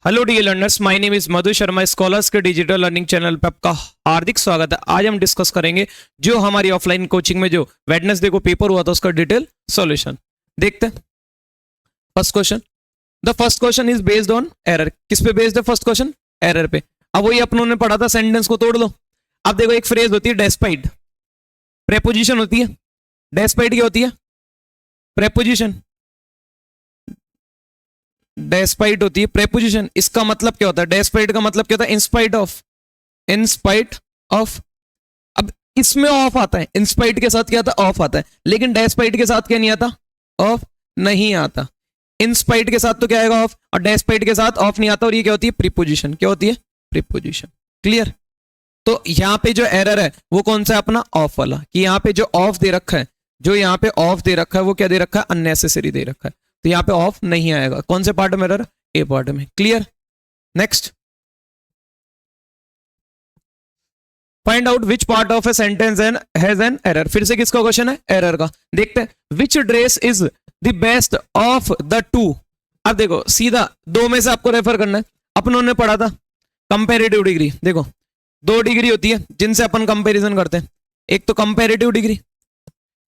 Hello dear learners, my name is Madhu Sharma. Scholars के digital learning channel पर आपका हार्दिक स्वागत है। आज हम डिस्कस करेंगे जो हमारी ऑफलाइन कोचिंग में जो वेडनेसडे को पेपर हुआ था उसका डिटेल सॉल्यूशन देखते हैं। First question, the first question is based on error. किस पे बेस्ड है फर्स्ट क्वेश्चन? एरर पे। अब वही अपनों ने पढ़ा था, सेंटेंस को तोड़ लो। अब देखो, एक फ्रेज होती है डेस्पाइट, प्रेपोजिशन होती है। डेस्पाइट क्या होती है? प्रेपोजिशन। डेस्पाइट होती है प्रेपोजिशन। इसका मतलब क्या होता है? डेस्पाइट का मतलब क्या होता है? In spite of. In spite of. अब इसमें ऑफ आता है, इंस्पाइट के साथ क्या आता है? ऑफ आता है। लेकिन डेस्पाइट के साथ क्या नहीं आता? ऑफ नहीं आता। इंस्पाइट के साथ तो क्या आएगा? ऑफ। और डेस्पाइट के साथ ऑफ नहीं आता। और ये क्या होती है? प्रीपोजिशन। क्या होती है? प्रीपोजिशन। क्लियर? तो यहां पे जो एरर है वो कौन सा है? अपना ऑफ वाला। कि यहां पे जो ऑफ दे रखा है, जो यहां पे ऑफ दे रखा है वो क्या दे रखा है? अननेसेसरी दे रखा है। तो यहां पे ऑफ नहीं आएगा। कौन से पार्ट में एरर? ए पार्ट में। Clear? Next, find out which part of a sentence has an error. फिर से किसका क्वेश्चन है? एरर का। देखते हैं। Which dress is the best of the two. अब देखो, सीधा दो में से आपको रेफर करना है। अपनों ने पढ़ा था कंपेरेटिव डिग्री। देखो, दो डिग्री होती है जिनसे अपन कंपैरिजन करते हैं। एक तो कंपेरेटिव डिग्री,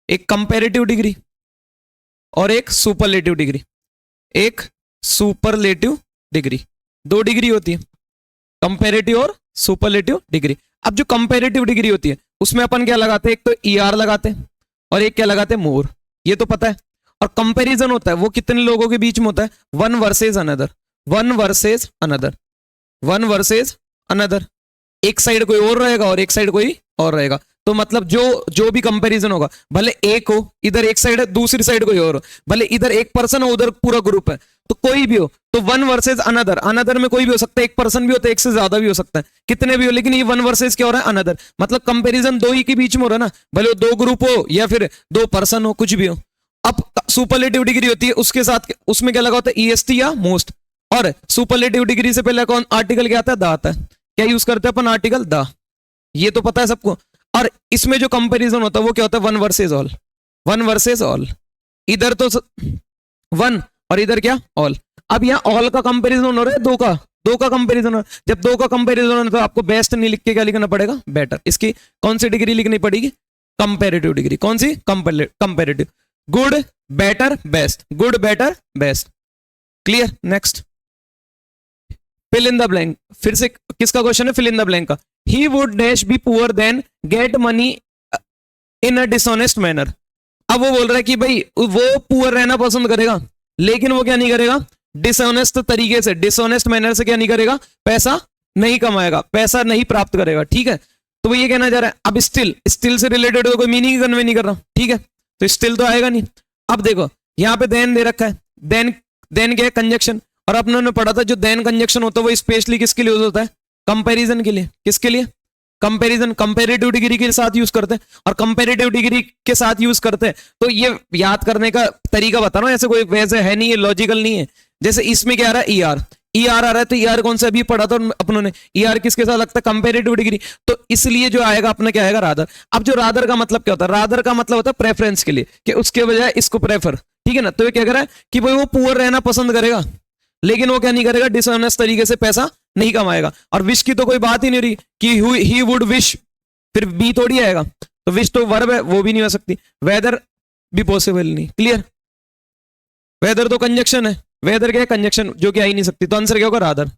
एक कंपेरेटिव डिग्री और एक सुपरलेटिव डिग्री। एक सुपरलेटिव डिग्री। दो डिग्री होती है, कंपेरेटिव और सुपरलेटिव डिग्री। अब जो कंपेरेटिव डिग्री होती है उसमें अपन क्या लगाते हैं? एक तो ईआर लगाते हैं और एक क्या लगाते हैं? मोर। ये तो पता है। और कंपैरिजन होता है वो कितने लोगों के बीच में होता है? One versus another. One versus another. One versus another. एक साइड कोई और रहेगा और एक साइड कोई और रहेगा। तो मतलब जो भी कंपैरिजन होगा, भले एक हो, इधर एक साइड है, दूसरी साइड कोई और हो, भले इधर एक पर्सन हो, उधर पूरा ग्रुप है, तो कोई भी हो, तो वन वर्सेस अनदर। अनदर में कोई भी हो सकता है, एक पर्सन भी होता है, एक से ज्यादा भी हो सकता है, कितने भी हो, लेकिन ये वन वर्सेस क्या हो रहा है? अनदर। मतलब कंपैरिजन दो ही के बीच में हो रहा है ना, भले वो दो ग्रुप हो या फिर दो पर्सन हो, कुछ भी हो। अब सुपरलेटिव डिग्री होती है, उसके साथ उसमें क्या लगा होता है? ईएसटी या मोस्ट। और सुपरलेटिव डिग्री से पहले कौन आर्टिकल क्या आता है? द आता है। क्या यूज करते हैं अपन? Article the. ये तो पता है सबको। और इसमें जो कंपैरिजन होता है वो क्या होता है? One versus all. One versus all. इधर तो वन और इधर क्या? ऑल। अब यहाँ ऑल का कंपैरिजन हो रहा है, दो का कंपैरिजन हो रहा है। जब दो का कंपैरिजन हो रहा है तो आपको बेस्ट नहीं लिख के क्या लिखना पड़ेगा? बेटर। इसकी कौन सी डिग्री लिखनी पड़ेगी? Comparative degree. कौन सी? Comparative. Good, better, best. Good, better, best. Clear? Next, fill in the blank. फिर से किसका क्वेश्चन है? फिल इन द ब्लैंक का। He would dash be poor than get money in a dishonest manner. अब वो बोल रहा है कि भाई वो पुअर रहना पसंद करेगा, लेकिन वो क्या नहीं करेगा? डिसऑनेस्ट तरीके से, डिसऑनेस्ट मैनर से क्या नहीं करेगा? पैसा नहीं कमाएगा, पैसा नहीं प्राप्त करेगा। ठीक है? तो वो ये कहना चाह रहा है। अब स्टिल, स्टिल से रिलेटेड कोई मीनिंग कन्वे नहीं कर रहा। ठीक है? तो स्टिल तो आएगा नहीं। अब देखो, यहां पे देन दे रखा है। देन, देन क्या है? कंजक्शन। और अपनों ने पढ़ा था जो देन कंजक्शन होता है वो स्पेशली किसके लिए यूज होता है? कंपैरिजन के लिए। किसके लिए? कंपैरिजन। कंपैरेटिव डिग्री के साथ यूज करते हैं। और कंपैरेटिव डिग्री के साथ यूज करते हैं तो ये याद करने का तरीका बता रहा हूं, ऐसे कोई वैसे है नहीं, ये लॉजिकल नहीं है। जैसे इसमें क्या आ रहा है? ईआर। ईआर आ रहा है तो ईआर कौन सा अभी पढ़ा था अपनों ने? ईआर किसके साथ लगता है? Comparative degree. तो इसलिए जो आएगा अपना क्या आएगा? रादर। अब जो रादर का मतलब क्या होता है? रादर का मतलब होता है प्रेफरेंस के लिए, कि उसके बजाय इसको प्रेफर। ठीक है ना? तो ये क्या कर रहा है कि भाई वो पुअर रहना पसंद करेगा, लेकिन वो क्या नहीं करेगा? डिसऑनेस्ट तरीके से पैसा नहीं कमाएगा। और विश की तो कोई बात ही नहीं रही कि ही वुड विश, फिर बी थोड़ी आएगा। तो विश तो वर्ब है, वो भी नहीं हो सकती। वेदर भी पॉसिबल नहीं। क्लियर? वेदर तो कंजक्शन है। वेदर क्या है? कंजक्शन, जो कि आ ही नहीं सकती। तो आंसर क्या होगा? रादर।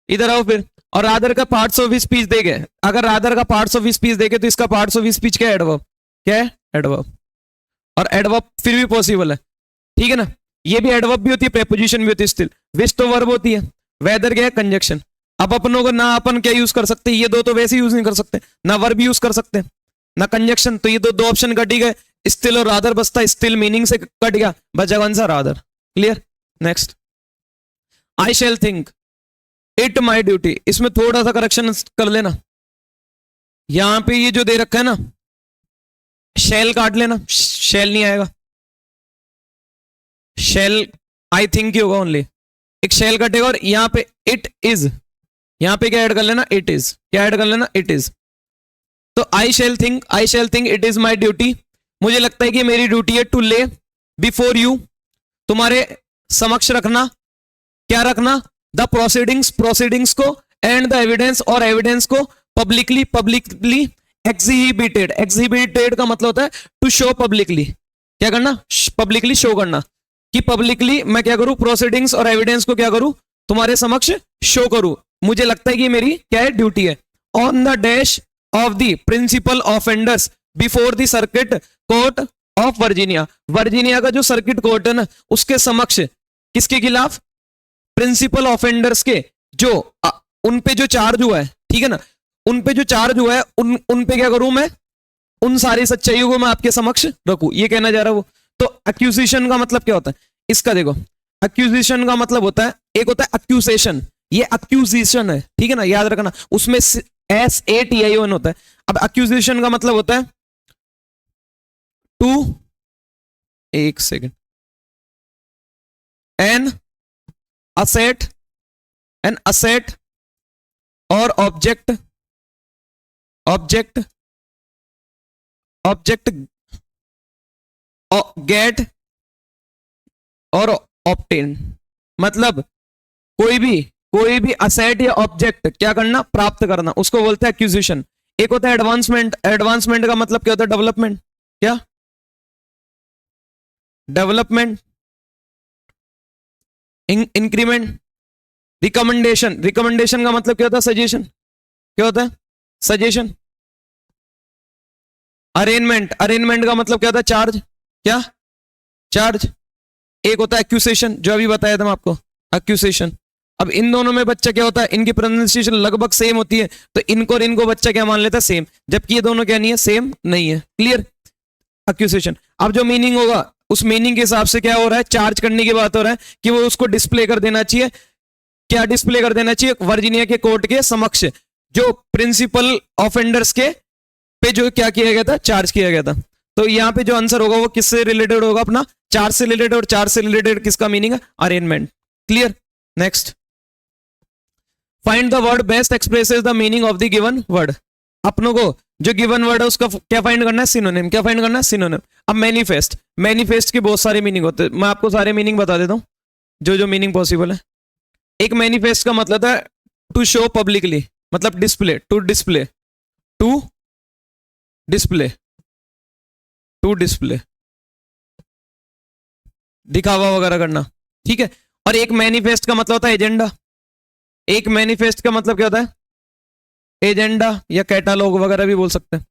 इधर आओ फिर। और रादर का पार्ट्स ऑफ स्पीच देखे, अगर रादर का पार्ट्स ऑफ स्पीच देखे तो इसका पार्ट्स ऑफ स्पीच क्या है? एडवर्ब। क्या है? एडवर्ब। और एडवर्ब फिर भी पॉसिबल है। ठीक है ना? ये भी एडवर्ब भी होती है, प्रेपोजिशन भी होती है। स्टिल विश तो वर्ब होती है, वेदर क्या है? कंजक्शन। अब अपनों को ना अपन क्या यूज कर सकते? ये दो तो वैसे यूज नहीं कर सकते, ना वर्ब यूज कर सकते, ना कंजक्शन। तो ये दो ऑप्शन कट ही गए। स्टिल और रादर बचता। स्टिल मीनिंग से कट गया, बचा कौन सा? Rather. Clear? Next, I shall think it my duty. इसमें थोड़ा सा करेक्शन कर लेना। यहां पे ये जो दे रखा है ना, शैल काट लेना, शैल नहीं आएगा। शैल आई थिंक ही होगा ओनली। एक शैल कटेगा और यहां पे इट इज, यहां पे क्या ऐड कर लेना? It is. क्या ऐड कर लेना? It is. तो I shall think it is my duty. मुझे लगता है कि मेरी ड्यूटी है टू ले बिफोर यू, तुम्हारे समक्ष रखना। क्या रखना? द प्रोसीडिंग्स को एंड द एविडेंस और एविडेंस को पब्लिकली एग्जिबिटेड का मतलब होता है टू शो पब्लिकली, क्या करना, पब्लिकली शो करना, कि पब्लिकली मैं क्या करूं, प्रोसीडिंग्स और एविडेंस को क्या करूं, तुम्हारे समक्ष शो करूं, मुझे लगता है कि मेरी क्या है, ड्यूटी है। On the dash of the principal offenders before the circuit court of Virginia, Virginia का जो सर्किट कोर्ट है ना, उसके समक्ष किसके खिलाफ, प्रिंसिपल ऑफेंडर्स के, जो उन पे जो चार्ज हुआ है, ठीक है ना, उन पे जो चार्ज हुआ है उन पे क्या करूं मैं, उन सारी सच्चाइयों को मैं आपके समक्ष रखूं, ये कहना जा रहा है वो। तो एक्यूजिशन का मतलब क्या होता है इसका, देखो एक्यूजिशन का मतलब होता है, एक होता है एक्यूसेशन, ये एक्यूजिशन है, ठीक है ना, याद रखना, उसमें SATION होता है। अब एक्यूजिशन का मतलब होता है टू, एक सेकेंड, एन असेट और ऑब्जेक्ट गेट और ऑब्टेन, मतलब कोई भी असेट या ऑब्जेक्ट क्या करना, प्राप्त करना, उसको बोलते हैं एक्विजिशन। एक होता है एडवांसमेंट, एडवांसमेंट का मतलब क्या होता है, डेवलपमेंट, क्या डेवलपमेंट, इंक्रीमेंट, रिकमेंडेशन, रिकमेंडेशन का मतलब क्या होता है, सजेशन, क्या होता है, सजेशन, अरेंजमेंट, अरेंजमेंट का मतलब क्या होता है, चार्ज, क्या चार्ज। एक होता है एक्यूसेशन, जो अभी बताया था मैं आपको, एक्यूसेशन। अब इन दोनों में बच्चा क्या होता है, इनकी प्रोनाउंसिएशन लगभग सेम होती है, तो इनको और इनको बच्चा क्या मान लेता है, सेम, जबकि ये दोनों क्या नहीं है, सेम नहीं है, क्लियर। एक्यूसेशन, अब जो मीनिंग होगा उस मीनिंग के हिसाब से क्या हो रहा है, चार्ज करने की बात हो रहा है कि वो उसको डिस्प्ले कर देना चाहिए, क्या डिस्प्ले कर देना चाहिए, वर्जीनिया के कोर्ट के समक्ष, जो प्रिंसिपल ऑफेंडर्स के पे जो क्या किया गया था, चार्ज किया गया था। तो यहाँ पे जो आंसर होगा वो किससे रिलेटेड होगा, अपना चार्ज से रिलेटेड, और चार्ज से रिलेटेड किसका मीनिंग है, arrangement, clear. Next, find the word best expresses the meaning of the given word. अपनों को जो गिवन वर्ड है उसका क्या फाइंड करना है, सिनोनिम, क्या फाइंड करना है, सिनोनिम। अब मैनिफेस्ट, मैनिफेस्ट के बहुत सारे मीनिंग होते हैं, मैं आपको सारे मीनिंग बता देता हूं जो जो मीनिंग पॉसिबल है। एक मैनिफेस्ट का मतलब है टू शो पब्लिकली, मतलब display, to display, to display, to display, दिखावा वगैरह करना, ठीक है। और एक मैनिफेस्ट का मतलब होता है एजेंडा, एक मैनिफेस्ट का मतलब क्या होता है, एजेंडा या कैटालॉग वगैरह भी बोल सकते हैं।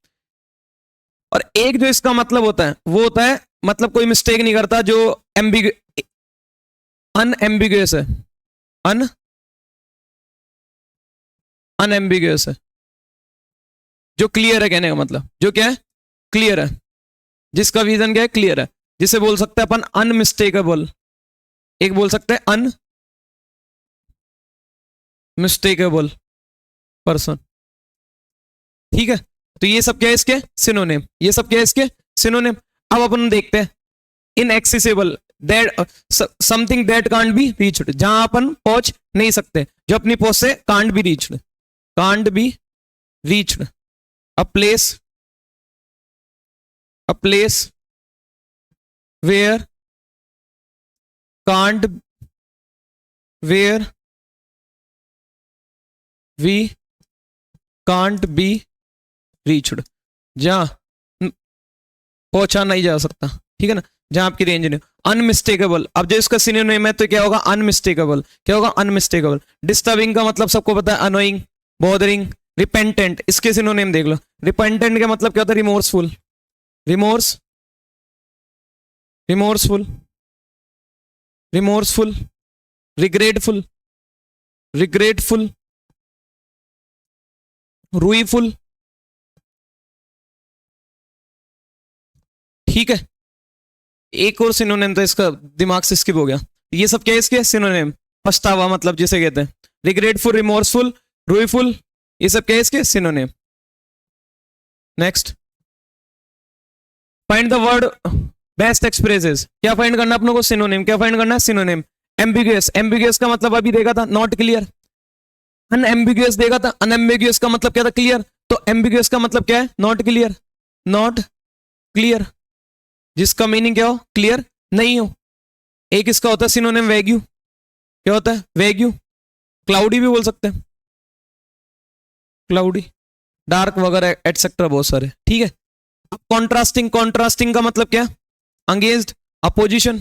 और एक जो इसका मतलब होता है वो होता है, मतलब कोई मिस्टेक नहीं करता, जो अनएम्बिगुअस है, अनएम्बिगुअस है, जो क्लियर है, कहने का मतलब जो क्या है, क्लियर है, जिसका विजन क्या है, क्लियर है, जिसे बोल सकते हैं अपन अनमिस्टेकेबल, एक बोल सकते हैं अनमिस्टेकेबल पर्सन, ठीक है। तो ये सब क्या है इसके सिनोनिम, ये सब क्या है इसके सिनोनिम। अब अपन देखते हैं inaccessible, that something that can't be reached, जहां अपन पहुंच नहीं सकते, जो अपनी पहुंच से can't be reached, can't be reached, a place where can't where we can't be reached, जहां पहुंचा नहीं जा सकता, ठीक है ना, जहां आपकी रेंज नहीं। अनमिस्टेकेबल, अब जो इसका सिनोनिम है तो क्या होगा, अनमिस्टेकेबल, क्या होगा, अनमिस्टेकेबल। डिस्टर्बिंग का मतलब सबको पता है, अनोइंग, बॉदरिंग। रिपेंटेंट, इसके सिनोनिम देख लो, रिपेंटेंट का मतलब क्या होता है, रिमोर्सफुल, रिमोर्सफुल, रिग्रेटफुल, रूईफुल, ठीक है। एक और सिनोनिम तो इसका दिमाग से स्किप हो गया, ये सब क्या है इसके सिनोनिम, पछतावा मतलब जिसे कहते हैं, रिग्रेटफुल, रिमोर्सफुल, रूईफुल, ये सब क्या है इसके synonym. Next, find the word best expresses, क्या फाइंड करना अपनों को, सिनोनिम, क्या फाइंड करना है, सिनोनिम। एम्बिगुअस, एम्बिगुअस का मतलब अभी देखा था, नॉट क्लियर। अनएम्बिगुअस देखा था, अनएम्बिगुअस का मतलब क्या था, क्लियर। तो एम्बिगुअस का मतलब क्या है, नॉट क्लियर, नॉट क्लियर, जिसका मीनिंग क्या हो, क्लियर नहीं हो। एक इसका होता है सिनोनिम वैग्यू, क्या होता है, वैग्यू, क्लाउडी भी बोल सकते हैं, क्लाउडी, डार्क वगैरह एटसेट्रा बहुत सारे, ठीक है। अब कॉन्ट्रास्टिंग, कॉन्ट्रास्टिंग का मतलब क्या? Against, opposition,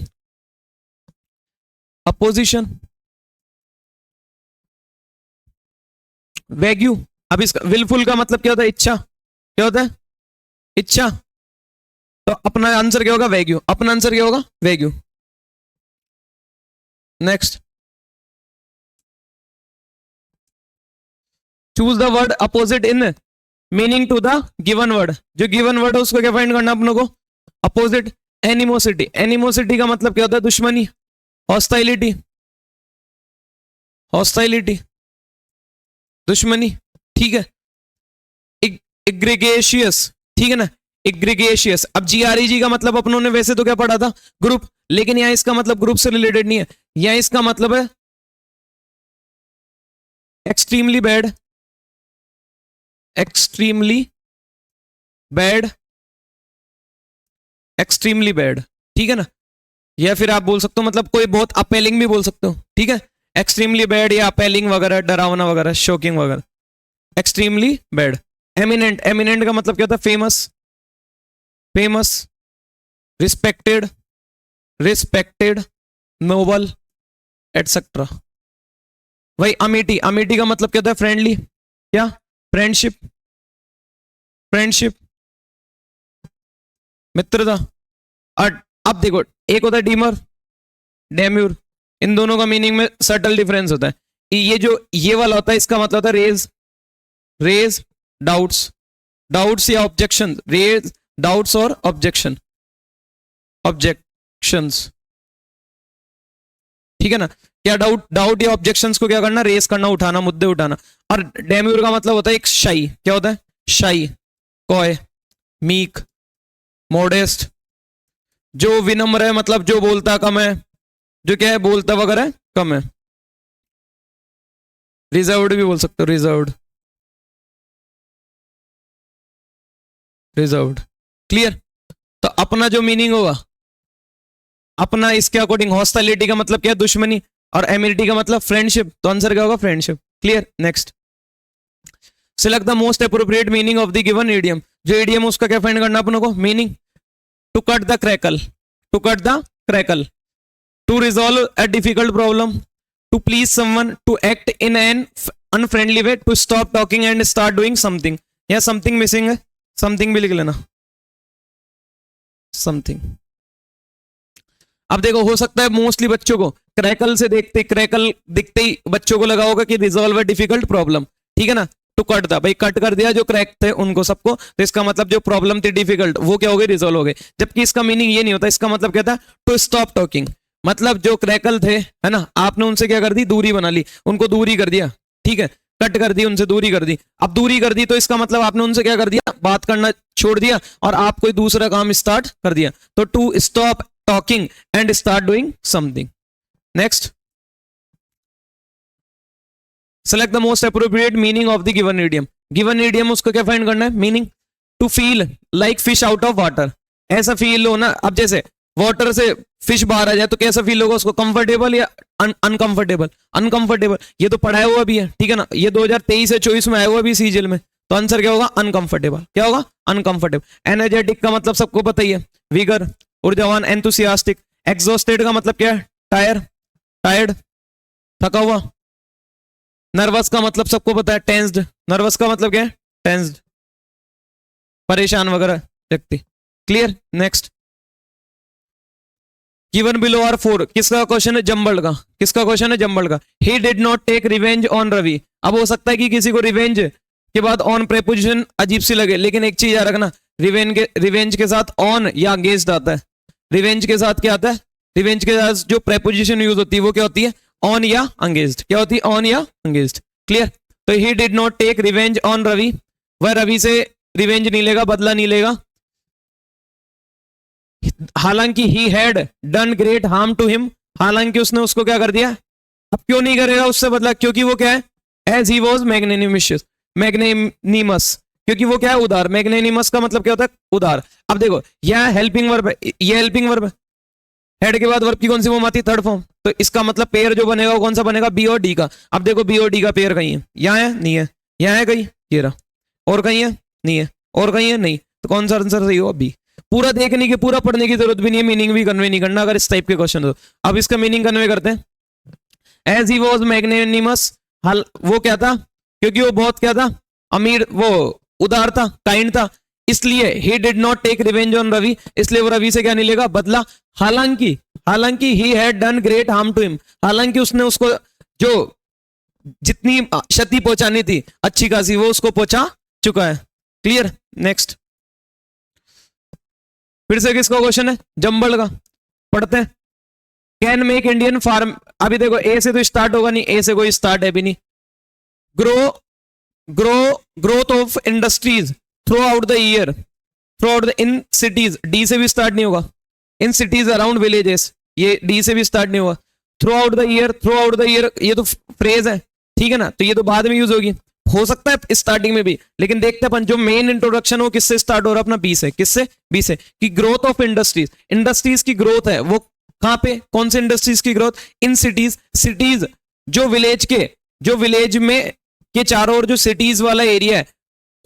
opposition, wagyu. अब इसका विलफुल का मतलब क्या होता है? इच्छा, क्या होता है? इच्छा। तो अपना आंसर क्या होगा? वैग्यू। अपना आंसर क्या होगा? Vague. Next, choose the word opposite in meaning to the given word. जो गिवन वर्ड है उसको क्या फाइंड करना अपनों को? अपोजिट। एनिमोसिटी, एनिमोसिटी का मतलब क्या होता है? दुश्मनी, हॉस्टाइलिटी, हॉस्टाइलिटी, दुश्मनी, ठीक है। इग्रीगेशियस, ठीक है ना, इग्रीगेशियस। अब जीआरईजी का मतलब अपनों ने वैसे तो क्या पढ़ा था? ग्रुप, लेकिन यहां इसका मतलब ग्रुप से रिलेटेड नहीं है, यहां इसका मतलब है extremely bad, extremely bad, extremely bad, ठीक है ना। या फिर आप बोल सकते हो मतलब कोई बहुत अपेलिंग भी बोल सकते हो, ठीक है। एक्सट्रीमली बैड या अपेलिंग वगैरह, डरावना वगैरह, शॉकिंग वगैरह, एक्सट्रीमली बैड। एमिनेंट, एमिनेंट का मतलब क्या होता है? Famous, famous, respected, respected, noble, etcetera. वही अमिटी, अमिटी का मतलब क्या होता है? फ्रेंडली, क्या? फ्रेंडशिप, फ्रेंडशिप, मित्रता। और अब देखो, एक होता है डीमर, डेम्यूर, इन दोनों का मीनिंग में सटल डिफरेंस होता है। ये जो ये वाला होता है इसका मतलब होता है रेज, रेज डाउट्स, डाउट्स या ऑब्जेक्शन, रेज डाउट्स और ऑब्जेक्शन, ऑब्जेक्शंस, ठीक है ना। क्या डाउट, डाउट या ऑब्जेक्शंस को क्या करना? रेस करना, उठाना, मुद्दे उठाना। और डेम्यूर का मतलब होता है एक शाई, क्या होता है? शाई, कॉय, मीक, मॉडेस्ट। जो विनम्र है मतलब जो बोलता कम है, जो क्या है? बोलता वगैरह कम है। रिजर्व्ड भी बोल सकते हो, रिजर्व्ड, रिजर्व्ड, क्लियर। तो अपना जो मीनिंग होगा अपना इसके अकॉर्डिंग, हॉस्टाइलिटी का मतलब क्या है? दुश्मनी, और एमिनिटी का मतलब फ्रेंडशिप, तो आंसर क्या होगा? Friendship, clear. Next, select the most appropriate meaning of the given idiom. जो इडियम उसका क्या फाइंड करना अपनों को? Meaning. To cut the crackle, to cut the crackle, to resolve a difficult problem, to please someone, to act in an unfriendly way, to stop talking and start doing something. या something missing है, something भी लिख लेना, something. अब देखो, हो सकता है मोस्टली बच्चों को क्रैकल से देखते, क्रैकल दिखते ही बच्चों को लगा होगा कि रिजॉल्व अ डिफिकल्ट प्रॉब्लम, ठीक है ना। टू कट था, भाई कट कर दिया जो क्रैक थे उनको सबको, तो इसका मतलब जो प्रॉब्लम थी डिफिकल्ट वो क्या हो गई? रिजॉल्व हो गई। जबकि इसका मीनिंग ये नहीं होता, इसका मतलब क्या था? To stop talking. मतलब जो क्रैकल थे, है ना, आपने उनसे क्या कर दी? दूरी बना ली, उनको दूरी कर दिया, ठीक है, कट कर दी, उनसे दूरी कर दी। अब दूरी कर दी तो इसका मतलब आपने उनसे क्या कर दिया? बात करना छोड़ दिया और आप कोई दूसरा काम स्टार्ट कर दिया। तो to stop talking and start doing something. Next, select the most appropriate meaning of the given idiom. Given idiom उसको क्या फाइंड करना है? Meaning. To feel like fish out of water, ऐसा फील हो ना। अब जैसे वाटर से फिश बाहर आ जाए तो कैसा फील होगा उसको? कंफर्टेबल या अनकंफर्टेबल? अनकंफर्टेबल। ये तो पढ़ाया हुआ भी है, ठीक है ना, ये 2023 या 24 में आया हुआ भी सीजीएल में। तो आंसर क्या होगा? अनकंफर्टेबल। क्या होगा? अनकंफर्टेबल। एनर्जेटिक का मतलब सबको पता ही है, विगर, ऊर्जावान, एंथुसियास्टिक। एग्जॉस्टेड का मतलब क्या है? टायर, टायर्ड, थका हुआ। नर्वस का मतलब सबको पता है, टेंस्ड। नर्वस का मतलब क्या है? टेंस्ड, परेशान वगैरह व्यक्ति, clear. Next, given below are 4, किसका क्वेश्चन है? जंबल का। किसका क्वेश्चन है? जंबल का। He did not take revenge on Ravi. अब हो सकता है कि किसी को रिवेंज के बाद ऑन प्रेपोजिशन अजीब सी लगे, लेकिन एक चीज याद रखना, रिवेंज के साथ ऑन या अगेंस्ट आता है। रिवेंज के साथ क्या आता है? रिवेंज के साथ जो प्रेपोजिशन यूज होती है वो क्या होती है? ऑन या अंगेज्ड। क्या होती है? ऑन या अंगेज्ड, क्लियर। तो he did not take revenge on Ravi, वह रवि से रिवेंज नहीं लेगा, बदला नहीं लेगा। हालांकि he had done great harm to him, हालांकि उसने उसको क्या कर दिया। अब क्यों नहीं करेगा उससे बदला? क्योंकि वो क्या है? एज ही वॉज मैग्नेनिमियस, मैग्नेनिमस, क्योंकि वो क्या है? उदार। मैग्नेनिमस का मतलब क्या होता है? उदार। अब देखो, यह हेल्पिंग वर्ब है, यह हेल्पिंग वर्ब है, हेड के बाद वर्ब की कौन सी फॉर्म आती है? Third form. तो इसका मतलब पेयर जो बनेगा वो कौन सा बनेगा? बी और डी का। अब देखो बी और डी का पेयर कहीं है? यहाँ है? नहीं है। यहाँ है कहीं? ये रहा। और कहीं है? नहीं है। और कहीं है? नहीं। तो कौन सा आंसर सही होगा? बी। पूरा देखने की, पूरा पढ़ने की जरूरत भी नहीं है, मीनिंग भी कन्वे नहीं करना अगर इस टाइप के क्वेश्चन हो। अब इसका मीनिंग कन्वे करते हैं। एज ही वॉज मैग्नेनिमस, वो क्या था? क्योंकि वो बहुत क्या था? अमीर, वो उदार था, काइंड था, इसलिए he did not take revenge on Ravi, इसलिए वो रवि से क्या नहीं लेगा? बदला। हालांकि he had done great harm to him, हालांकि उसने उसको जो जितनी क्षति पहुंचानी थी अच्छी खासी वो उसको पहुंचा चुका है। क्लियर? नेक्स्ट। फिर से किसका क्वेश्चन है? जंबल का। पढ़ते हैं। कैन मेक इंडियन फार्म, अभी देखो ए से तो स्टार्ट होगा नहीं, ए से कोई स्टार्ट है भी नहीं। Growth of industries through out the year, through out the in cities, D से भी स्टार्ट नहीं होगा। इन सिटीज अराउंड विलेजेस, ये डी से भी स्टार्ट नहीं होगा। थ्रू आउट द ईयर, ये तो फ्रेज है, ठीक है ना, तो ये तो बाद में यूज होगी, हो सकता है स्टार्टिंग में भी, लेकिन देखते हैं अपन जो मेन इंट्रोडक्शन हो किससे स्टार्ट हो रहा है अपना? बी से। किससे? बी से। कि ग्रोथ ऑफ इंडस्ट्रीज, इंडस्ट्रीज की ग्रोथ है वो कहां पे? कौन से इंडस्ट्रीज की ग्रोथ? इन सिटीज, सिटीज जो विलेज में के चारों ओर जो सिटीज वाला एरिया है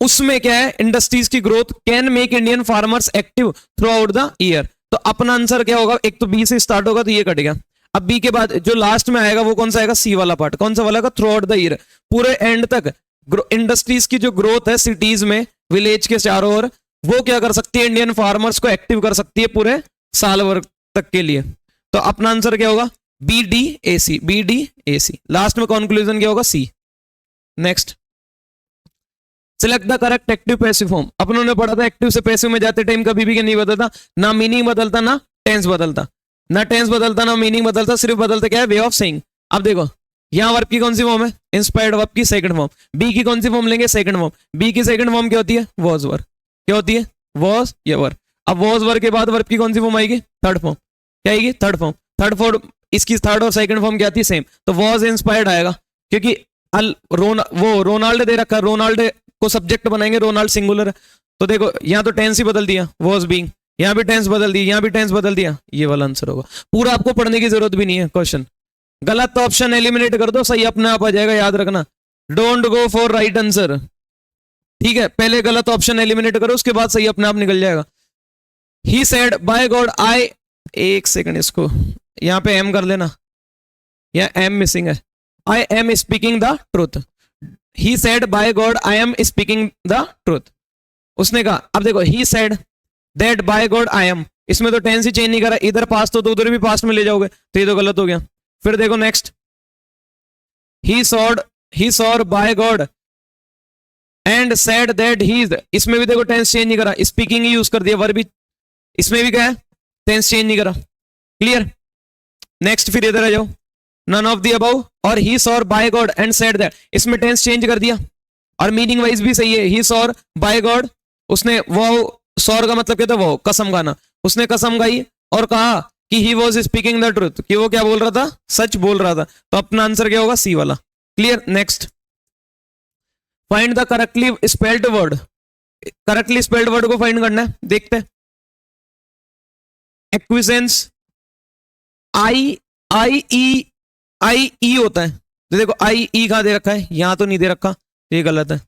उसमें क्या है? इंडस्ट्रीज की growth. Can make Indian farmers active through out the year, तो अपना आंसर क्या होगा? एक तो बी से स्टार्ट होगा तो ये कट गया। अब बी के बाद जो लास्ट में आएगा वो कौन सा आएगा? सी वाला पार्ट। कौन सा वाला? थ्रू आउट द ईयर, पूरे एंड तक इंडस्ट्रीज की जो ग्रोथ है सिटीज में, विलेज के चारों ओर, वो क्या कर सकती है? इंडियन फार्मर्स को एक्टिव कर सकती है पूरे साल भर तक के लिए। तो अपना आंसर क्या होगा? B D A C, B D A C. Last में कंक्लूजन क्या होगा? C. Next. Select the correct active passive form. अपनों ने पढ़ा था एक्टिव से पैसिव में जाते टाइम कभी भी नहीं बदलता, ना मीनिंग बदलता, ना टेंस बदलता, ना मीनिंग बदलता, सिर्फ बदलता क्या है? Way of saying. अब देखो यहां वर्ब की कौन सी फॉर्म है? इंस्पायर्ड वर्ब की सेकंड फॉर्म। बी की कौन सी फॉर्म लेंगे? Second form. बी की सेकंड फॉर्म क्या होती है? Was were. क्या होती है? वॉज या वर। अब वॉज वर के बाद वर्ब की कौन सी फॉर्म आएगी? Third form. क्या आएगी? Third form. थर्ड फॉर्म, इसकी थर्ड और सेकंड फॉर्म क्या आती है? सेम। तो वॉज इंस्पायर्ड आएगा, क्योंकि वो रोनाल्ड दे रखा है, रोनाल्ड को सब्जेक्ट बनाएंगे, रोनाल्ड सिंगुलर। तो देखो यहां तो टेंस ही बदल दिया, वॉज बीइंग, यहां भी टेंस बदल दी, यहां भी टेंस बदल दिया, ये वाला आंसर होगा। पूरा आपको पढ़ने की जरूरत भी नहीं है क्वेश्चन। गलत ऑप्शन एलिमिनेट कर दो, सही अपने आप आ जाएगा, याद रखना। Don't go for right answer, ठीक है? पहले गलत ऑप्शन एलिमिनेट करो, उसके बाद सही अपने आप निकल जाएगा। ही सेड बाय गॉड आई, एक सेकंड, इसको यहां पे एम कर लेना, यहां एम मिसिंग है। I am speaking the truth. He said bye God I am speaking the truth, उसने कहा। अब देखो he said that bye God I am, इसमें तो टेंस ही चेंज नहीं करा, इधर पास्ट तो उधर भी पास्ट में ले जाओगे, तो ये तो गलत हो गया। फिर देखो next, he sod by God and said that he is, इसमें भी देखो टेंस चेंज नहीं करा, स्पीकिंग ही यूज कर दिया, वर्ब भी इसमें भी क्या है? टेंस चेंज नहीं करा। क्लियर? नेक्स्ट, फिर इधर आ जाओ, नन ऑफ द अबव और he swore by God and said that, इसमें टेंस चेंज कर दिया और मीनिंग वाइज भी सही है। ही सॉर बाय गॉड, उसने वो सॉर का मतलब क्या था? वो कसम खाना, उसने कसम खाई और कहा कि he was speaking the truth, कि वो क्या बोल रहा था? सच बोल रहा था। तो अपना आंसर क्या होगा? सी वाला। Clear? Next, find the correctly spelled word. Correctly spelled word को फाइंड करना है, देखते हैं। एक्विजेंस, आई ई होता है, तो देखो आई ई कहां दे रखा है? यहां तो नहीं दे रखा, ये गलत है।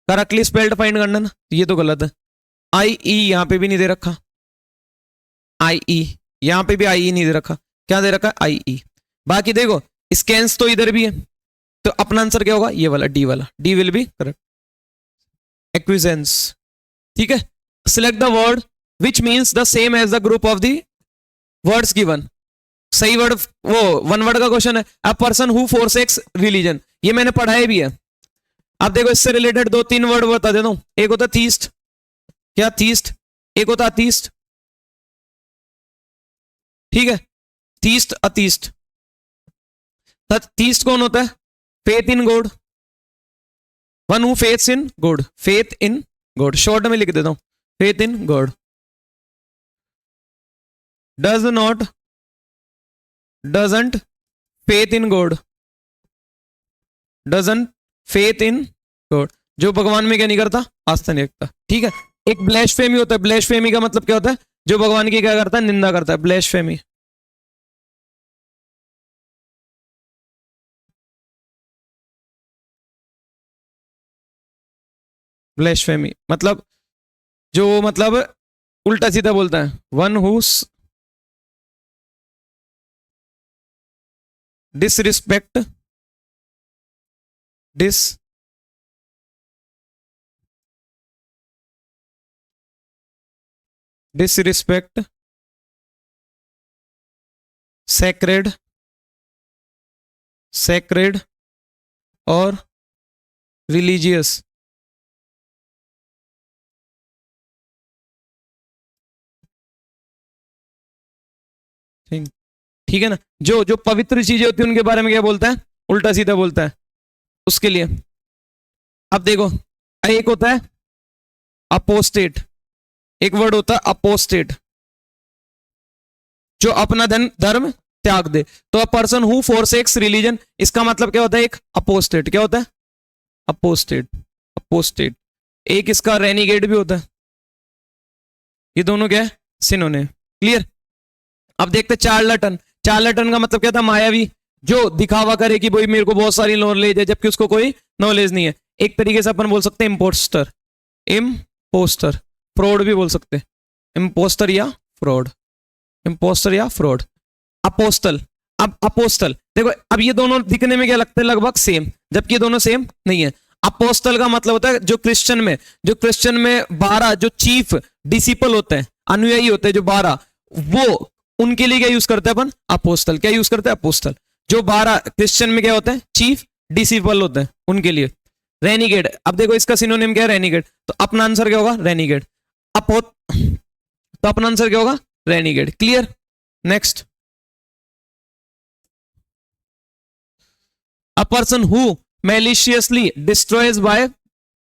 करेक्टली स्पेल्ड फाइंड करना ना, ये तो गलत है। आई ई यहां पे भी नहीं दे रखा, आई ई यहां पे भी आई ई नहीं दे रखा, क्या दे रखा है? आई ई। बाकी देखो स्कैंस तो इधर भी है, तो अपना आंसर क्या होगा? ये वाला, डी वाला, D will be correct. Acquiescence, ठीक है। Select the word which means the same as the group of the words given. सही वर्ड, वो वन वर्ड का क्वेश्चन है। A person who forsakes religion, ये मैंने पढ़ाया भी है। अब देखो इससे रिलेटेड 2-3 वर्ड बता देता हूं। एक होता थीस्ट, क्या? थीस्ट। एक होता अतीस्ट, ठीक है? थीस्ट, अतीस्ट। थीस्ट कौन होता है? Faith in God, one who faiths in God, faith in God, short में लिख देता हूं, faith in God. Doesn't faith in God, doesn't faith in God, जो भगवान में क्या नहीं करता? आस्था नहीं रखता, ठीक है? एक ब्लेशफेमी होता है, ब्लेशफेमी का मतलब क्या होता है? जो भगवान की क्या करता है? निंदा करता है, ब्लेशफेमी। ब्लेस्फेमी मतलब जो मतलब उल्टा सीधा बोलता है, one who disrespect disrespect sacred और रिलीजियस थिंग, ठीक है ना, जो जो पवित्र चीजें होती है उनके बारे में क्या बोलता है, उल्टा सीधा बोलता है, उसके लिए। अब देखो, एक होता है अपोस्टेट, एक वर्ड होता है अपोस्टेट, जो अपना धर्म त्याग दे। तो अ पर्सन हु फोरसेक्स रिलीजन, इसका मतलब क्या होता है, एक अपोस्टेट, क्या होता है, अपोस्टेट, अपोस्टेट। एक इसका रेनिगेट भी होता है, ये दोनों क्या है, सिनोनिम। क्लियर। अब देखते चार्लटन, चार्लटन का मतलब क्या था, मायावी, जो दिखावा करे कि भाई मेरे को बहुत सारी नॉलेज है जबकि उसको कोई नॉलेज नहीं है। एक तरीके से अपन बोल सकते हैं इम्पोस्टर, इम्पोस्टर, फ्रॉड भी बोल सकते हैं, इम्पोस्टर या फ्रॉड, इम्पोस्टर या फ्रॉड। अपोस्टल, अब अपोस्टल देखो, अब ये दोनों दिखने में क्या लगते हैं, लगभग सेम, जबकि ये दोनों सेम नहीं है। अपोस्टल का मतलब होता है जो क्रिश्चियन में 12 जो चीफ डिसिपल होते हैं, अनुयायी होते हैं जो 12, वो उनके लिए क्या यूज करते हैं अपन, अपोस्टल। क्या यूज करते हैं, अपोस्टल। जो 12 क्रिश्चियन में क्या होते हैं, चीफ डिसिपल होते हैं, उनके लिए। रेनिगेड, अब देखो इसका सिनोनिम क्या है, रेनिगेड, तो अपना आंसर क्या होगा, रेनिगेड। तो अपना आंसर क्या होगा, renegade. Clear. Next, a person who maliciously destroys by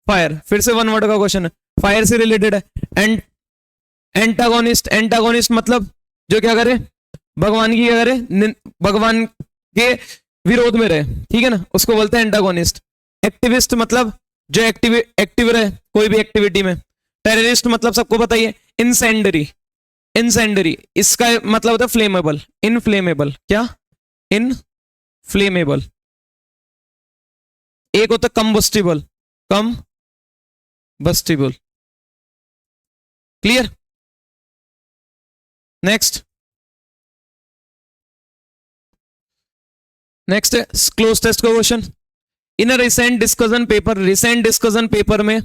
fire, फिर से वन वर्ड का क्वेश्चन है, फायर से रिलेटेड है। एंड एंटागोनिस्ट, एंटागोनिस्ट मतलब जो क्या करे, भगवान की क्या करे, भगवान के विरोध में रहे, ठीक है ना, उसको बोलते हैं एंटागोनिस्ट। एक्टिविस्ट मतलब जो एक्टिव रहे कोई भी एक्टिविटी में। टेररिस्ट मतलब सबको बताइए, इंसेंडरी, इंसेंडरी इसका मतलब होता है फ्लेमेबल, इनफ्लेमेबल, क्या, इनफ्लेमेबल। एक होता है combustible, combustible. Clear. Next, next है क्लोज टेस्ट का question. In a recent discussion paper में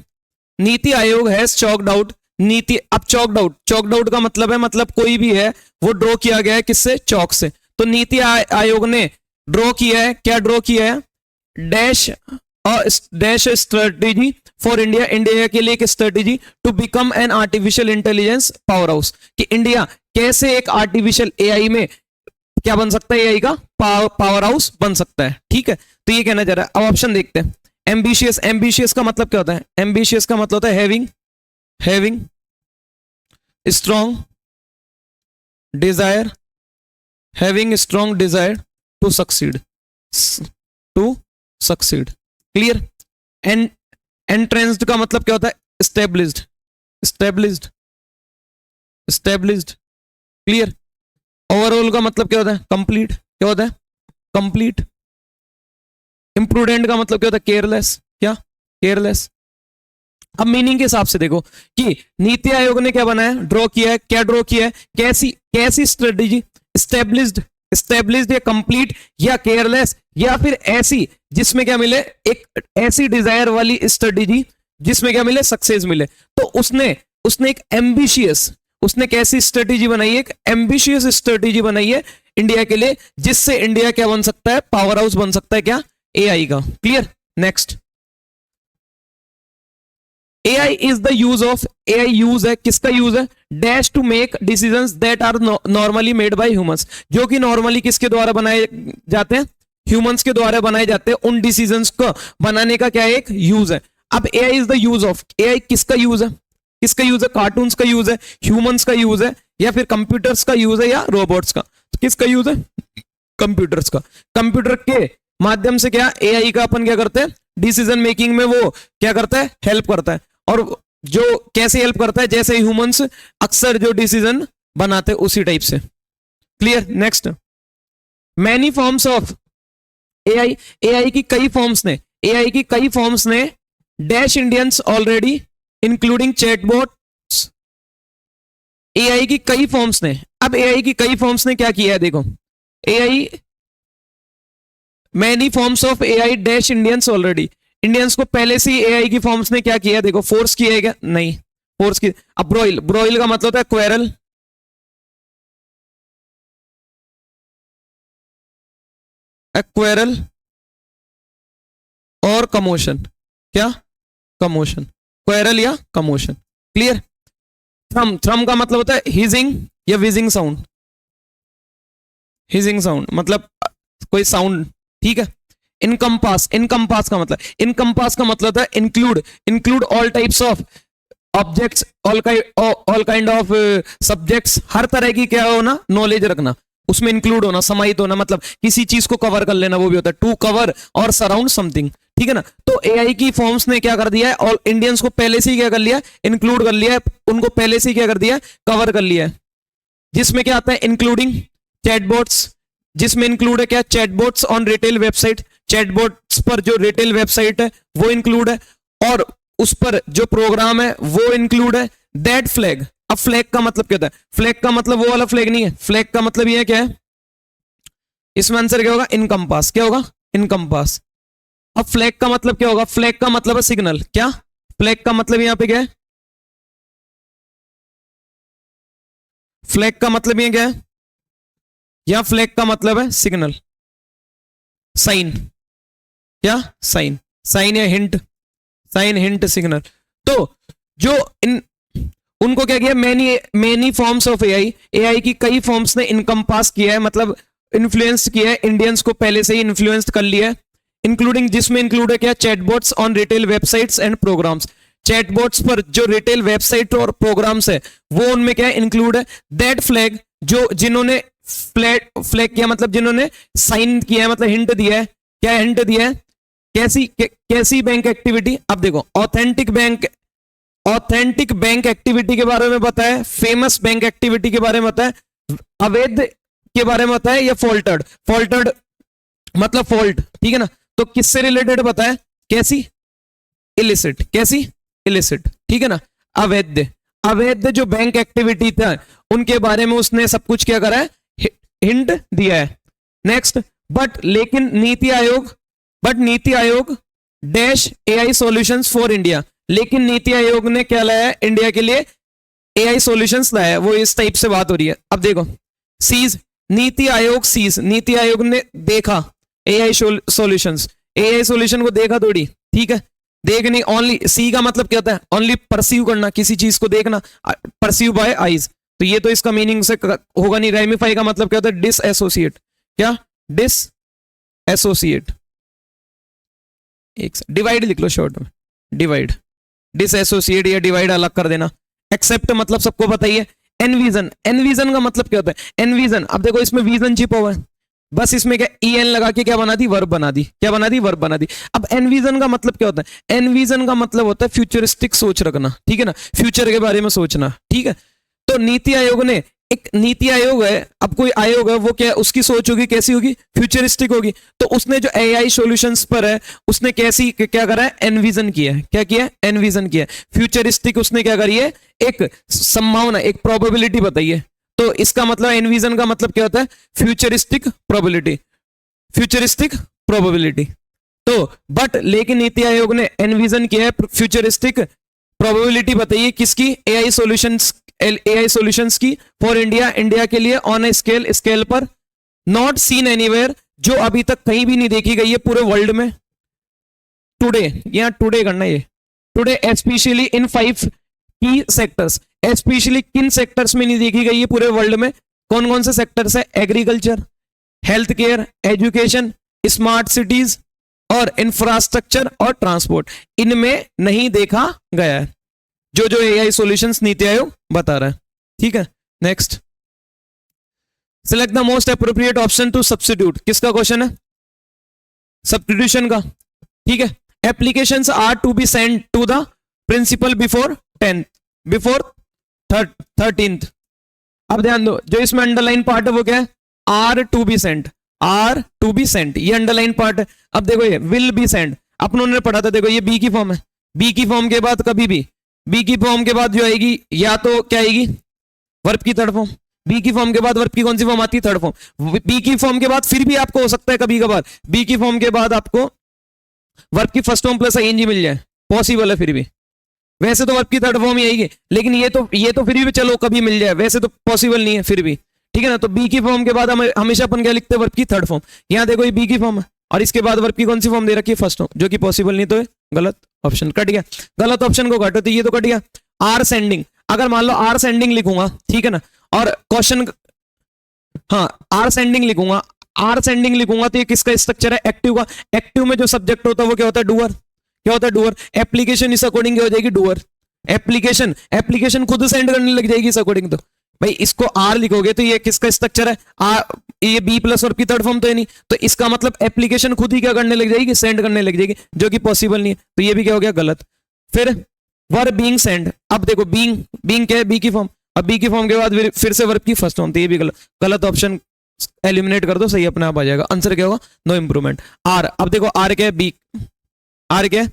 NITI Aayog has choked out, नीति, अब चॉक्ड आउट का मतलब है, मतलब कोई भी है वो ड्रॉ किया गया है, किससे, चौक से। तो नीति आयोग ने ड्रॉ किया है, क्या ड्रॉ किया है, dash strategy for India, India के लिए एक strategy to become an artificial intelligence power house, कि इंडिया कैसे एक आर्टिफिशियल एआई में क्या बन सकता है, एआई का पावर हाउस बन सकता है। ठीक है, तो ये कहना चाह रहा है। अब ऑप्शन देखते हैं। एम्बिशियस, एम्बिशियस का मतलब क्या होता है, एम्बिशियस का मतलब होता है having strong desire, having strong desire to succeed, clear. And entranced का मतलब क्या होता है, एस्टेब्लिश्ड, क्लियर। ओवरऑल का मतलब क्या होता है, कंप्लीट, क्या होता है, कंप्लीट। इंप्रूडेंट का मतलब क्या होता है, केयरलेस, क्या, केयरलेस। अब मीनिंग के हिसाब से देखो कि नीति आयोग ने क्या बनाया, ड्रॉ किया है, क्या ड्रॉ किया है, कैसी स्ट्रेटेजी, स्टेब्लिश्ड या कंप्लीट या केयरलेस, या फिर ऐसी जिसमें क्या मिले, एक ऐसी डिजायर वाली स्ट्रेटेजी जिसमें क्या मिले, सक्सेस मिले। तो उसने एक एम्बिशियस, उसने कैसी स्ट्रेटेजी बनाई है, एक एम्बिशियस स्ट्रेटेजी बनाई है इंडिया के लिए, जिससे इंडिया क्या बन सकता है, पावर हाउस बन सकता है, क्या, एआई का। Clear. Next, AI is the use of, AI use है, किसका यूज है, dash to make decisions that are normally made by humans, जो कि नॉर्मली किसके द्वारा बनाए जाते हैं, ह्यूमंस के द्वारा बनाए जाते हैं। उन डिसीजंस को बनाने का क्या एक यूज है। अब AI is the use of, AI किसका यूज है, किसका यूज है, कार्टून्स का यूज है, ह्यूमंस का यूज है, या फिर कंप्यूटर्स का यूज है, या रोबोट्स का, तो किसका यूज है, कंप्यूटर्स का। कंप्यूटर के माध्यम से क्या एआई का अपन क्या करते हैं, डिसीजन मेकिंग में वो क्या करता है, हेल्प करता है। और जो कैसे हेल्प करता है, जैसे ह्यूमंस अक्सर जो डिसीजन बनाते हैं उसी टाइप से। Clear. Next, many forms of AI, AI की कई फॉर्म्स ने dash Indians already including chatbots. AI की कई फॉर्म्स ने, अब एआई की कई फॉर्म्स ने क्या किया है, देखो AI many forms of AI dash Indians already, Indians को पहले से ही एआई की फॉर्म्स ने क्या किया है, देखो फोर्स किया है क्या, नहीं फोर्स की। अब ब्रोइल, ब्रोइल का मतलब होता है क्वेरल, एक्वेरल और कमोशन, क्या कमोशन, क्वेरल या कमोशन, क्लियर। थ्रम, थ्रम का मतलब होता है हिजिंग या विजिंग साउंड, हिजिंग साउंड मतलब कोई साउंड, ठीक है। इनकम्पास, इनकम्पास का मतलब, इनकम्पास का मतलब होता है include, include all types of objects, all kind of subjects, हर तरह की क्या होना, नॉलेज रखना, उसमें इंक्लूड होना, समाहित होना, मतलब किसी चीज को कवर कर लेना, वो भी होता है टू कवर और सराउंड समथिंग, ठीक है ना। तो एआई की फॉर्म्स ने क्या कर दिया है, और इंडियंस को पहले से ही क्या कर लिया, इंक्लूड कर लिया है, उनको पहले से ही क्या कर दिया, कवर कर लिया है। जिसमें क्या आता है, इंक्लूडिंग चैटबॉट्स, जिसमें इंक्लूड है क्या, chatbots on retail website, chatbots पर जो रिटेल वेबसाइट है वो इंक्लूड है, और उस पर जो प्रोग्राम है वो इंक्लूड है। दैट फ्लैग, अब फ्लैग का मतलब क्या होता है, फ्लैग का मतलब वो वाला फ्लैग नहीं है, फ्लैग का मतलब ये क्या है, इसमें आंसर क्या होगा, इनकम्पास, क्या होगा, इनकम्पास। अब फ्लैग का मतलब क्या होगा, फ्लैग का मतलब है सिग्नल, क्या फ्लैग का मतलब यहां पे क्या है, फ्लैग का मतलब ये क्या है, या फ्लैग का मतलब है सिग्नल, साइन, क्या साइन, साइन या हिंट, साइन हिंट सिग्नल। तो जो इन उनको क्या किया, many many forms of AI, AI की कई फॉर्म्स ने इनकम्पास किया है, मतलब इन्फ्लुएंस किया है, इंडियंस को पहले से ही इन्फ्लुएंस कर लिया है। इंक्लूडिंग, जिसमें इंक्लूड है क्या, chatbots on retail websites and programs, chatbots पर जो रिटेल वेबसाइट और प्रोग्राम्स है वो उनमें क्या इंक्लूड है। दैट फ्लैग, जो जिन्होंने फ्लैग किया मतलब जिन्होंने साइन किया है, मतलब हिंट दिया है, क्या हिंट दिया है, कैसी बैंक एक्टिविटी। अब देखो authentic bank, authentic bank activity के बारे में बताया, फेमस बैंक एक्टिविटी के बारे में बताया, अवैध के बारे में बताया, या फॉल्टर्ड, फॉल्टर्ड मतलब फॉल्ट, ठीक है ना। तो किससे रिलेटेड बताया, कैसी, इलिसिट, कैसी इलिसिट, ठीक है ना। अवैध, अवैध जो बैंक एक्टिविटी था उनके बारे में उसने सब कुछ क्या करा है, हिंट दिया है। नेक्स्ट, बट लेकिन NITI Aayog, but NITI Aayog dash AI solutions for India, लेकिन नीति आयोग ने क्या लाया है इंडिया के लिए, एआई सॉल्यूशंस लाया है, वो इस टाइप से बात हो रही है। अब देखो सीज, नीति आयोग सीज, नीति आयोग ने देखा एआई सॉल्यूशंस, एआई सॉल्यूशन को देखा थोड़ी, ठीक है, देखनी, ओनली, सी का मतलब क्या होता है, ओनली परसीव करना, किसी चीज को देखना, परसीव बाय आईज, तो ये तो इसका मीनिंग से होगा नहीं। रेमिफाई का मतलब क्या होता है, डिस एसोसिएट, क्या डिस एसोसिएट, एक डिवाइड लिख लो शॉर्ट में, डिवाइड, डिस एसोसिएट या डिवाइड अलग कर देना। एक्सेप्ट मतलब सबको बताइए। एनविजन, एनविजन का मतलब क्या होता है, एनविजन, अब देखो इसमें विजन छिपा हुआ है, बस इसमें क्या en लगा के क्या बना दी, वर्ब बना दी, क्या बना दी, वर्ब बना दी। अब एनविजन का मतलब क्या होता है, एनविजन का मतलब होता है फ्यूचरिस्टिक सोच रखना, ठीक है ना, फ्यूचर के बारे में सोचना, ठीक है। तो नीति आयोग ने, एक नीति आयोग है, अब कोई आयोग है, वो क्या उसकी सोच होगी, कैसी होगी, फ्यूचरिस्टिक होगी। तो उसने जो एआई सॉल्यूशंस पर है उसने कैसी क्या करा है, एनविजन किया है, क्या किया है, एनविजन किया है। फ्यूचरिस्टिक उसने क्या करी है, एक संभावना, एक प्रोबेबिलिटी बताई है। तो इसका मतलब एनविजन का मतलब क्या होता है, फ्यूचरिस्टिक प्रोबेबिलिटी, फ्यूचरिस्टिक प्रोबेबिलिटी। तो बट लेकिन नीति आयोग ने एनविजन किया है, फ्यूचरिस्टिक प्रोबेबिलिटी बताइए किसकी, एआई सॉल्यूशंस, एआई सॉल्यूशंस की, फॉर इंडिया, इंडिया के लिए, ऑन ए स्केल, स्केल पर, नॉट सीन एनीवेयर, जो अभी तक कहीं भी नहीं देखी गई है पूरे वर्ल्ड में। टुडे, यहां टुडे करना है, टुडे स्पेशली इन 5 की सेक्टर्स, स्पेशली किन सेक्टर्स में नहीं देखी गई है पूरे वर्ल्ड में, कौन कौन से सेक्टर्स है, agriculture, health care, education, smart cities और इंफ्रास्ट्रक्चर और ट्रांसपोर्ट, इनमें नहीं देखा गया है, जो जो एआई सॉल्यूशंस नीति आयोग बता रहा है, ठीक है। Next, select the most appropriate option to substitute, किसका क्वेश्चन है, सब्स्टिट्यूशन का, ठीक है। Applications are to be send to the principal before 10th, before 13th। अब ध्यान दो, जो इसमें अंडरलाइन पार्ट है वो क्या है, are to be sent, are to be sent, ये अंडरलाइन पार्ट है। अब देखो ये विल बी सेंड, अपनों ने पढ़ा था, देखो ये बी की फॉर्म है, बी की फॉर्म के बाद कभी भी बी की फॉर्म के बाद जो आएगी या तो क्या आएगी, वर्ब की थर्ड फॉर्म। बी की फॉर्म के बाद वर्ब की कौन सी फॉर्म आती है, थर्ड फॉर्म। बी की फॉर्म के बाद फिर भी आपको हो सकता है कभी कभार बी की फॉर्म के बाद आपको वर्ब की फर्स्ट फॉर्म प्लस आईएनजी मिल जाए, पॉसिबल है फिर भी। वैसे तो वर्ब की थर्ड फॉर्म ही आएगी, लेकिन ये तो फिर भी चलो कभी मिल जाए, वैसे तो पॉसिबल नहीं है फिर भी, ठीक है ना। तो बी की फॉर्म के बाद हम हमेशा अपन क्या लिखते हैं, वर्ब की थर्ड फॉर्म। यहाँ देखो ये बी की फॉर्म है और इसके बाद वर्ब की कौन सी फॉर्म दे रखी है, फर्स्ट फॉर्म, जो कि पॉसिबल नहीं, तो गलत ऑप्शन कट गया। गलत ऑप्शन को काटो तो ये तो कट गया। आर सेंडिंग, अगर मान लो आर सेंडिंग लिखूंगा, ठीक है ना, और क्वेश्चन, हाँ आर सेंडिंग लिखूंगा, आर सेंडिंग लिखूंगा तो ये किसका स्ट्रक्चर है, एक्टिव का। एक्टिव में जो सब्जेक्ट होता है वो क्या होता है, डूअर। क्या होता है, डूअर। एप्लीकेशन इस अकॉर्डिंग क्या हो जाएगी, डूअर। एप्लीकेशन खुद सेंड करने लग जाएगी इस अकॉर्डिंग। तो भाई इसको आर लिखोगे तो ये किसका स्ट्रक्चर है, ये बी प्लस और की थर्ड फॉर्म तो है नहीं, तो इसका मतलब एप्लीकेशन खुद ही क्या करने लग जाएगी, सेंड करने लग जाएगी, जो कि पॉसिबल नहीं है, तो ये भी क्या हो गया, गलत। फिर वर्ब बीइंग सेंड, अब देखो बीइंग क्या है, बी की फॉर्म, अब बी की फॉर्म के बाद फिर से वर्ब की फर्स्ट फॉर्म, तो ये भी गलत ऑप्शन एलिमिनेट कर दो, सही अपने आप आ जाएगा। आंसर क्या होगा, नो इंप्रूवमेंट। आर, अब देखो आर क्या है, बी, आर क्या है,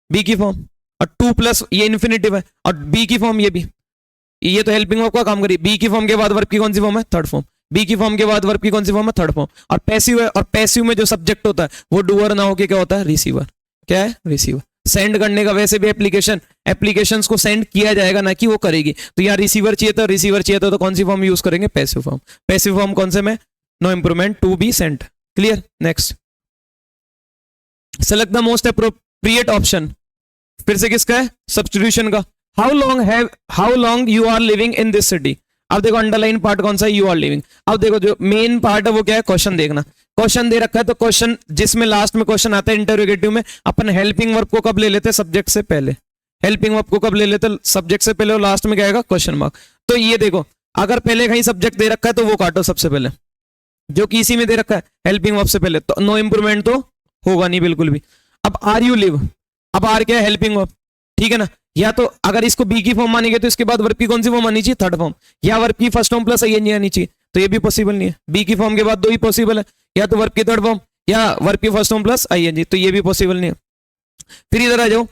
बी की फॉर्म, और टू प्लस ये इन्फिनेटिव है, और बी की फॉर्म ये भी, ये तो हेल्पिंग वर्ब का काम करिए। बी की फॉर्म के बाद वर्ब की कौन सी फॉर्म है, थर्ड फॉर्म। बी की फॉर्म के बाद वर्ब की कौन सी फॉर्म है, थर्ड फॉर्म। और पैसिव है, और पैसिव में जो सब्जेक्ट होता है वो डूअर ना होके क्या होता है, रिसीवर। क्या है, रिसीवर। सेंड करने का वैसे भी एप्लीकेशंस को सेंड किया जाएगा, ना कि वो करेगी। तो यहाँ रिसीवर चाहिए था, रिसीवर चाहिए था, तो कौन सी फॉर्म यूज करेंगे, पैसिव फॉर्म। पैसिव फॉर्म कौन से में, no improvement, to be sent. Clear. Next, select the most appropriate option, फिर से किसका है, सब्स्टिट्यूशन का। How long you are living in this city. अब देखो अंडरलाइन पार्ट कौन सा है, यू आर लिविंग। अब देखो जो मेन पार्ट है वो क्या है, क्वेश्चन देखना। क्वेश्चन दे रखा है तो क्वेश्चन जिसमें लास्ट में क्वेश्चन आता है इंटरोगेटिव में, अपन हेल्पिंग वर्ब को कब ले लेते हैं, सब्जेक्ट से पहले। हेल्पिंग वर्ब को कब ले लेते हैं, सब्जेक्ट से पहले, और लास्ट में क्या आएगा, क्वेश्चन मार्क। तो ये देखो अगर पहले कहीं सब्जेक्ट दे रखा है तो वो काटो सबसे पहले, जो कि इसी में दे रखा है हेल्पिंग वर्ब से पहले, तो नो इंप्रूवमेंट तो होगा नहीं बिल्कुल भी। अब आर यू लिव, अब आर क्या है, हेल्पिंग वर्ब, ठीक है ना। या तो अगर इसको बी की फॉर्म मानेंगे तो इसके बाद वर्ब की कौन सी फॉर्म आनी चाहिए, थर्ड फॉर्म, या वर्ब की फर्स्ट फॉर्म प्लस आईएनजी आनी चाहिए, तो ये भी पॉसिबल नहीं है। बी की फॉर्म के बाद दो ही पॉसिबल है, या तो वर्ब की थर्ड फॉर्म या वर्ब की फर्स्ट फॉर्म प्लस आईएनजी, तो ये भी पॉसिबल नहीं है। फिर इधर आ जाओ,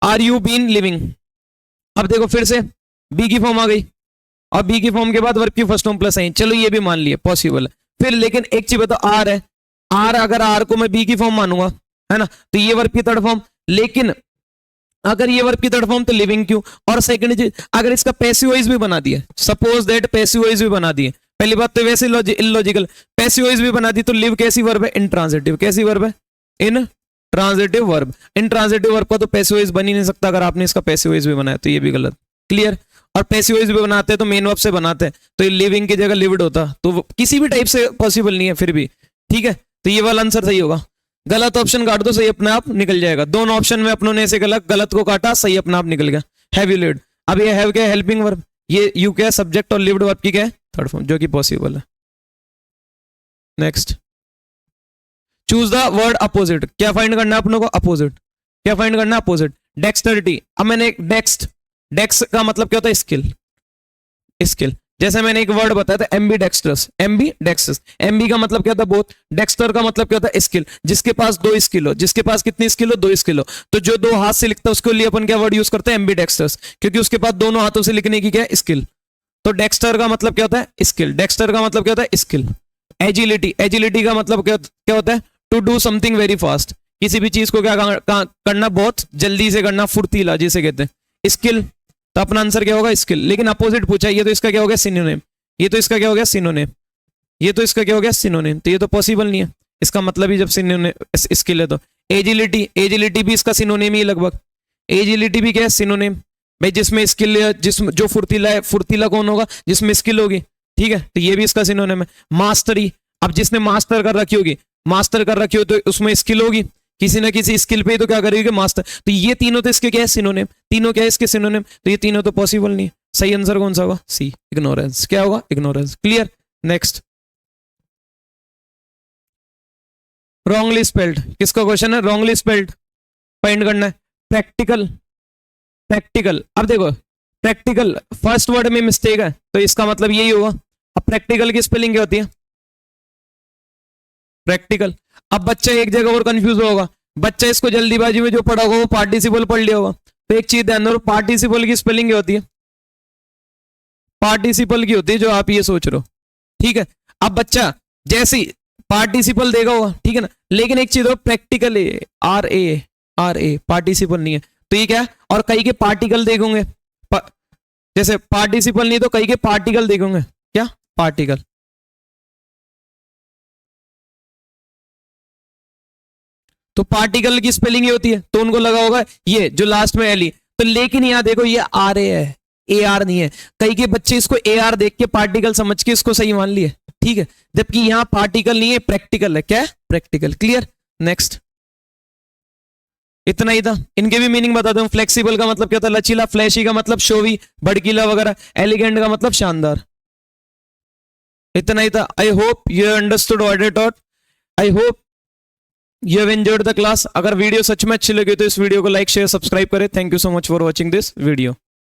आर यू बीन लिविंग। अब देखो फिर से बी की फॉर्म आ गई, और बी की फॉर्म के बाद वर्ब की फर्स्ट फॉर्म प्लस आई, चलो ये भी मान लिए पॉसिबल है। फिर लेकिन एक चीज बताओ, आर है, आर अगर आर को मैं बी की फॉर्म मानूंगा, है ना, तो ये वर्ब की थर्ड फॉर्म। लेकिन अगर ये वर्ब की थर्ड फॉर्म तो लिविंग क्यों। और सेकंड चीज, अगर इसका पैसिव वॉइस भी बना दिया, सपोज दैट पैसिव वॉइस भी बना दिए, पहली बात तो वैसे इलॉजिकल, पैसिव वॉइस भी बना दी, तो लिव कैसी वर्ब है, इंट्रांजिटिव। कैसी वर्ब है, इन ट्रांजिटिव वर्ब। इन ट्रांजिटिव वर्ब का तो पैसिव वॉइस बन ही नहीं सकता, अगर आपने इसका पैसिव वॉइस भी बनाया तो ये भी गलत। क्लियर। और पैसिव वॉइस भी बनाते हैं तो मेन वर्ब से बनाते हैं, तो ये लिविंग की जगह लिव्ड होता, तो किसी भी टाइप से पॉसिबल नहीं है फिर भी, ठीक है। तो ये वाला आंसर सही होगा। गलत ऑप्शन काट दो, सही अपने आप निकल जाएगा। दोनों ऑप्शन में अपनों ने ऐसे गलत को काटा, सही अपने आप निकल गया। हैव यू लिव्ड, अब ये हैव क्या है, हेल्पिंग वर्ब, ये यू क्या है, सब्जेक्ट, और लिव्ड वर्ब की क्या है, थर्ड फॉर्म, जो कि पॉसिबल है। Next, choose the word opposite. क्या फाइंड करना है अपनों को, अपोजिट। क्या फाइंड करना है, अपोजिट। डेक्सटरिटी, अब मैंने एक डेक्स का मतलब क्या होता है, स्किल। जैसे मैंने एक वर्ड बताया था, एम्बीडेक्स्ट्रस। एम्बी का मतलब क्या था, बोथ। डेक्स्टर का मतलब क्या होता है, स्किल, जिसके पास दो स्किल हो। जिसके पास कितनी स्किल हो, दो स्किल हो। तो जो दो हाथ से लिखता है उसके लिए अपन क्या वर्ड यूज करते हैं, एम्बीडेक्स्ट्रस, क्योंकि उसके पास दोनों हाथों से लिखने की क्या है, स्किल। तो डेक्स्टर का मतलब क्या होता है, स्किल। डेक्स्टर का मतलब क्या होता है, स्किल। एजिलिटी का मतलब क्या होता है, to do something very fast, किसी भी चीज को क्या करना, बहुत जल्दी से करना, फुर्तीला जिसे कहते हैं। स्किल, तो अपना आंसर क्या होगा, स्किल। लेकिन अपोजिट पूछा, ये तो इसका क्या हो गया, सिनोनिम। ये तो इसका क्या हो गया, सिनोनिम। ये तो इसका क्या हो गया, सिनोनिम। तो ये तो पॉसिबल नहीं है, इसका मतलब ही जब सिनोनिम स्किल है तो। एजिलिटी भी इसका सिनोनिम ही लगभग। एजिलिटी भी क्या है, सिनोनिम। भाई जिसमें स्किल है, जिसमें जो फुर्तीला है, फुर्तीला कौन होगा, जिसमें स्किल होगी, ठीक है। तो ये भी इसका सिनोनिम है। मास्टरी, अब जिसने मास्टर कर रखी होगी, मास्टर कर रखी हो तो उसमें स्किल होगी, किसी ना किसी स्किल पे ही तो क्या करेगी, मास्टर। तो ये तीनों तो इसके क्या है, सिनोनिम। तीनों क्या है इसके, सिनोनिम। तो ये तीनों तो पॉसिबल नहीं है। सही आंसर कौन सा होगा, सी, इग्नोरेंस। क्या होगा, ignorance. Clear. Next, wrongly spelled, किसका क्वेश्चन है, रॉन्गली स्पेल्ड फाइंड करना है। प्रैक्टिकल, अब देखो प्रैक्टिकल फर्स्ट वर्ड में मिस्टेक है तो इसका मतलब यही होगा। अब प्रैक्टिकल की स्पेलिंग क्या होती है, प्रैक्टिकल। अब बच्चा एक जगह और कंफ्यूज होगा, बच्चा इसको जल्दीबाजी में जो पढ़ा होगा वो पार्टिसिपल पढ़ लिया होगा। तो एक चीज ध्यान दो, पार्टिसिपल की स्पेलिंग क्या होती है? पार्टिसिपल की होती है जो आप ये सोच रहे हो, ठीक है। अब बच्चा जैसे पार्टिसिपल देगा होगा, ठीक है ना, लेकिन एक चीज हो, प्रैक्टिकल आर ए पार्टिसिपल नहीं है, तो ये क्या है? और कई के पार्टिकल देखोगे, जैसे पार्टिसिपल नहीं तो कई के पार्टिकल देखोगे, क्या पार्टिकल। तो पार्टिकल की स्पेलिंग ये होती है, तो उनको लगा होगा ये जो लास्ट में एल ई, तो लेकिन यहां देखो ये आर ए है, ए आर नहीं है। कई के बच्चे इसको ए आर देख के पार्टिकल समझ के इसको सही मान लिए, ठीक है, जबकि यहां पार्टिकल नहीं है, प्रैक्टिकल है। क्या है? प्रैक्टिकल। क्लियर? नेक्स्ट। इतना ही था। इनके भी मीनिंग बता दूं। फ्लेक्सिबल का मतलब क्या होता है? लचीला। फ्लैशी का मतलब शोवी, भड़कीला वगैरह। एलिगेंट का मतलब शानदार। इतना ही था। I hope you understood what I taught. I hope you have enjoyed the class. अगर वीडियो सच में अच्छी लगी तो इस वीडियो को लाइक शेयर सब्सक्राइब करें। Thank you so much for watching this video.